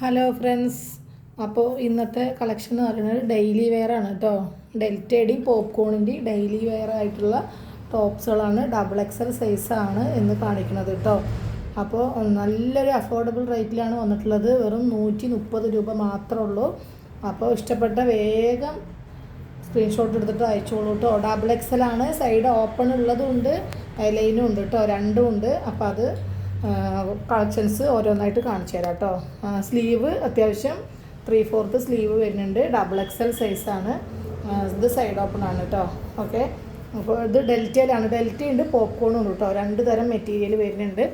Hello friends, അപ്പോൾ ഇന്നത്തെ collection എന്ന് പറയുന്നത് ഡെയിലി വെയർ ആണ് കേട്ടോ. ഡെൽറ്റയുടെയും പോപ്കോണിൻ്റെയും ഡെയിലി വെയർ ആയിട്ടുള്ള ടോപ്സുകളാണ്. ഡബിൾ എക്സൽ സൈസാണ് എന്ന് കാണിക്കുന്നത് കേട്ടോ. അപ്പോൾ നല്ലൊരു അഫോർഡബിൾ റേറ്റിലാണ് വന്നിട്ടുള്ളത്. വെറും 130 രൂപ മാത്രമേ ഉള്ളൂ. അപ്പോൾ ഇഷ്ടപ്പെട്ട വേഗം സ്ക്രീൻഷോട്ട് എടുത്തിട്ട് അയച്ചോളൂ കേട്ടോ. ഡബിൾ എക്സലാണ്, സൈഡ് ഓപ്പൺ ഉള്ളതുണ്ട്, ലൈനും ഉണ്ട് കേട്ടോ, രണ്ടും ഉണ്ട്. അപ്പോൾ അത് കളക്ഷൻസ് ഓരോന്നായിട്ട് കാണിച്ചു തരാം കേട്ടോ. സ്ലീവ് അത്യാവശ്യം 3/4 സ്ലീവ് വരുന്നുണ്ട്. ഡബിൾ എക്സൽ സൈസാണ്. ഇത് സൈഡ് ഓപ്പൺ ആണ് കേട്ടോ. ഓക്കെ, അപ്പോൾ ഇത് ഡെൽറ്റയിലാണ്. ഡെൽറ്റ ഉണ്ട്, പോപ്കോണും ഉണ്ട് കേട്ടോ. 2 തരം മെറ്റീരിയൽ വരുന്നുണ്ട്.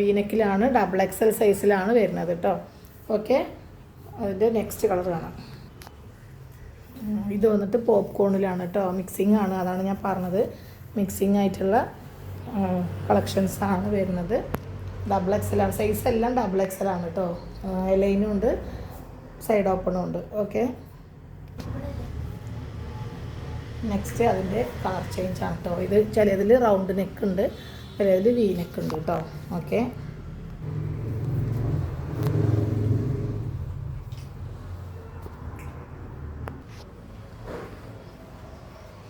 വീനെക്കിലാണ്, ഡബിൾ എക്സൽ സൈസിലാണ് വരുന്നത് കേട്ടോ. ഓക്കെ, അതിൻ്റെ നെക്സ്റ്റ് കളർ കാണാം. ഇത് വന്നിട്ട് പോപ്കോണിലാണ് കേട്ടോ. മിക്സിംഗ് ആണ്, അതാണ് ഞാൻ പറഞ്ഞത്. മിക്സിംഗ് ആയിട്ടുള്ള കളക്ഷൻസാണ് വരുന്നത്. ഡബിൾ എക്സലാണ്, സൈസ് എല്ലാം ഡബിൾ എക്സലാണ് കേട്ടോ. ലൈനും ഉണ്ട്, സൈഡ് ഓപ്പണും ഉണ്ട്. ഓക്കെ, നെക്സ്റ്റ് അതിൻ്റെ കളർ ചേഞ്ച് ആണ് കേട്ടോ. ഇത് ചിലതിൽ റൗണ്ട് നെക്ക് ഉണ്ട്, ചിലതിൽ വി നെക്ക് ഉണ്ട് കേട്ടോ. ഓക്കെ,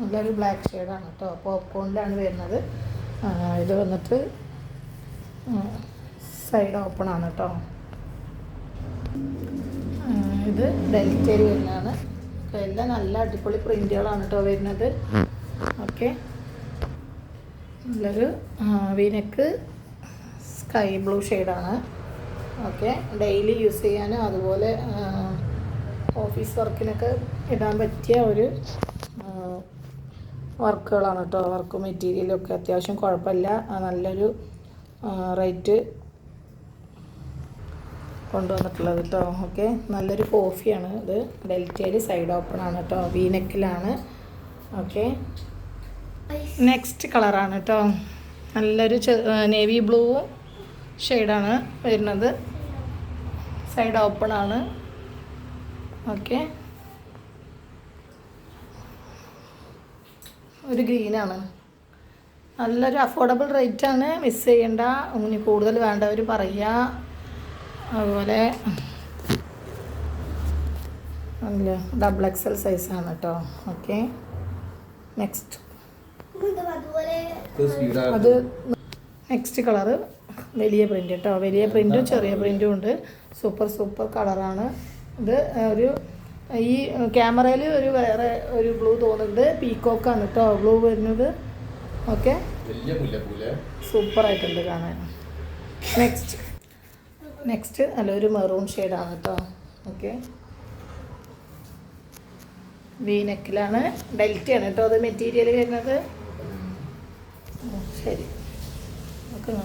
നല്ലൊരു ബ്ലാക്ക് ഷെയ്ഡാണ് കേട്ടോ. പോപ്കോണിലാണ് വരുന്നത്. ഇത് വന്നിട്ട് സൈഡ് ഓപ്പൺ ആണ് കേട്ടോ. ഇത് ഡെൽറ്റയിൽ വരുന്നതാണ്. എല്ലാം നല്ല അടിപൊളി പ്രിൻ്റുകളാണ് കേട്ടോ വരുന്നത്. ഓക്കെ, നല്ലൊരു വീനെക്ക് സ്കൈ ബ്ലൂ ഷെയ്ഡാണ്. ഓക്കെ, ഡെയിലി യൂസ് ചെയ്യാനും അതുപോലെ ഓഫീസ് വർക്കിനൊക്കെ ഇടാൻ പറ്റിയ ഒരു വർക്കുകളാണ് കേട്ടോ. വർക്ക് മെറ്റീരിയലൊക്കെ അത്യാവശ്യം കുഴപ്പമില്ല. നല്ലൊരു റേറ്റ് കൊണ്ടുവന്നിട്ടുള്ളത് കേട്ടോ. ഓക്കെ, നല്ലൊരു കോഫിയാണ് ഇത്. ഡെൽറ്റയിൽ സൈഡ് ഓപ്പൺ ആണ് കേട്ടോ, വീനെക്കിലാണ്. ഓക്കെ, നെക്സ്റ്റ് കളറാണ് കേട്ടോ. നല്ലൊരു നേവി ബ്ലൂ ഷെയ്ഡാണ് വരുന്നത്. സൈഡ് ഓപ്പൺ ആണ്. ഓക്കെ, ഒരു ഗ്രീനാണ്. നല്ലൊരു അഫോർഡബിൾ റേറ്റാണ്, മിസ് ചെയ്യണ്ട. ഇനി കൂടുതൽ വേണ്ടവർ പറയുക. അതുപോലെ നല്ല ഡബിൾ എക്സൽ സൈസാണ് കേട്ടോ. ഓക്കെ, നെക്സ്റ്റ് അത് നെക്സ്റ്റ് കളറ് വലിയ പ്രിൻ്റ് കേട്ടോ. വലിയ പ്രിൻറ്റും ചെറിയ പ്രിൻറ്റും ഉണ്ട്. സൂപ്പർ കളറാണ് ഇത്. ഒരു ഈ ക്യാമറയിൽ ഒരു വേറെ ഒരു ബ്ലൂ തോന്നുന്നുണ്ട്. പീക്കോക്കാണ് കേട്ടോ ബ്ലൂ വരുന്നത്. ഓക്കെ, സൂപ്പറായിട്ടുണ്ട് കാണാൻ. നെക്സ്റ്റ് നല്ലൊരു മെറൂൺ ഷെയ്ഡാണ് കേട്ടോ. ഓക്കെ, വീനെക്കിലാണ്, ഡെൽറ്റയാണ് കേട്ടോ അത് മെറ്റീരിയൽ വരുന്നത്. ശരി, ഓക്കെ,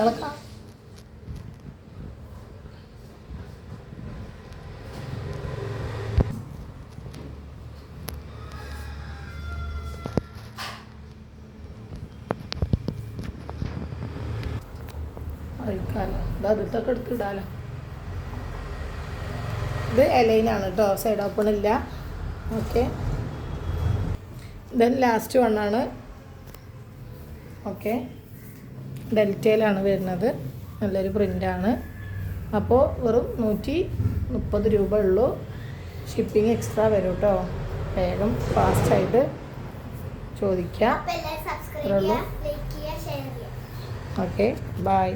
ഇളക്കാം. അഴിക്കാലോ, ഇതൊക്കെ എടുത്തിടാലോ. ഇത് എലൈനാണ് കേട്ടോ, സൈഡ് ഓപ്പൺ ഇല്ല. ഓക്കെ, ദെൻ ലാസ്റ്റ് വണ്ണാണ്. ഓക്കെ, ഡെൽറ്റയിലാണ് വരുന്നത്. നല്ലൊരു പ്രിൻ്റാണ്. അപ്പോൾ വെറും 130 രൂപ ഉള്ളൂ. ഷിപ്പിംഗ് എക്സ്ട്രാ വരും കേട്ടോ. വേഗം ഫാസ്റ്റായിട്ട് ചോദിക്കുക. അത്രേ ഉള്ളൂ. Okay, by.